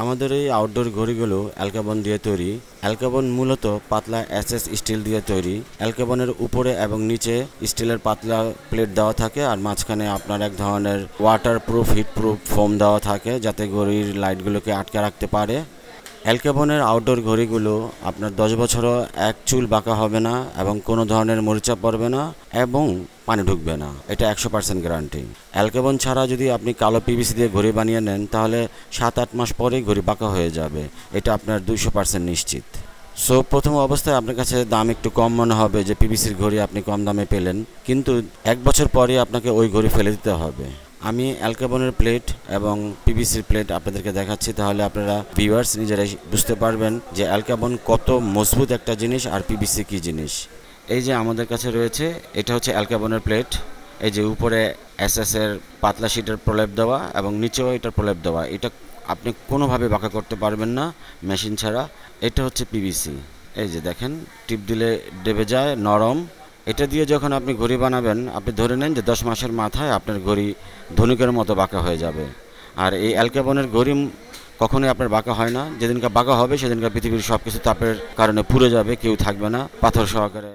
আমাদের এই আউটডোর ঘড়িগুলো অ্যালকাবন দিয়ে তৈরি। অ্যালকাবন মূলত পাতলা এসএস স্টিল দিয়ে তৈরি। অ্যালকাবনের উপরে এবং নিচে স্টিলের পাতলা প্লেট দেওয়া থাকে, আর মাঝখানে আপনার এক ধরনের ওয়াটারপ্রুফ হিটপ্রুফ ফোম দেওয়া থাকে যাতে ঘড়ির লাইটগুলোকে আটকে রাখতে পারে। অ্যালকাবনের আউটডোর ঘড়িগুলো আপনার 10 বছরও এক চুল বাঁকা হবে না এবং কোনো ধরনের মরিচা পড়বে না এবং পানি ঢুকবে না। এটা 100% গ্যারান্টি। অ্যালকাবন ছাড়া যদি আপনি কালো পিভিসি দিয়ে ঘড়ি বানিয়ে নেন তাহলে 7-8 মাস পরেই ঘড়ি বাঁকা হয়ে যাবে। এটা আপনার 200% নিশ্চিত। সো প্রথম অবস্থায় আপনার কাছে দাম একটু কম মনে হবে যে পিভিসির ঘড়ি আপনি কম দামে পেলেন, কিন্তু 1 বছর পরে আপনাকে ওই ঘড়ি ফেলে দিতে হবে। আমি অ্যালকাবনের প্লেট এবং পিভিসির প্লেট আপনাদেরকে দেখাচ্ছি, তাহলে আপনারা ভিউয়ার্স নিজেরাই বুঝতে পারবেন যে অ্যালকাবন কত মজবুত একটা জিনিস আর পিভিসি কী জিনিস। এই যে আমাদের কাছে রয়েছে, এটা হচ্ছে অ্যালকাবনের প্লেট। এই যে উপরে এসএসের পাতলা শিটের প্রলেপ দেওয়া এবং নিচেও এটার প্রলেপ দেওয়া। এটা আপনি কোনোভাবে বাঁকা করতে পারবেন না মেশিন ছাড়া। এটা হচ্ছে পিভিসি। এই যে দেখেন, টিপ দিলে দেবে যায়, নরম। এটা দিয়ে যখন আপনি ঘড়ি বানাবেন, আপনি ধরে নেন যে 10 মাসের মাথায় আপনার ঘড়ি ধনুকের মতো বাঁকা হয়ে যাবে। আর এই অ্যালকাবনের ঘড়ি কখনোই আপনার বাঁকা হয় না। যেদিনকে বাঁকা হবে সেদিনকে পৃথিবীর সব কিছু তাপের কারণে পুড়ে যাবে, কেউ থাকবে না, পাথর সহকারে।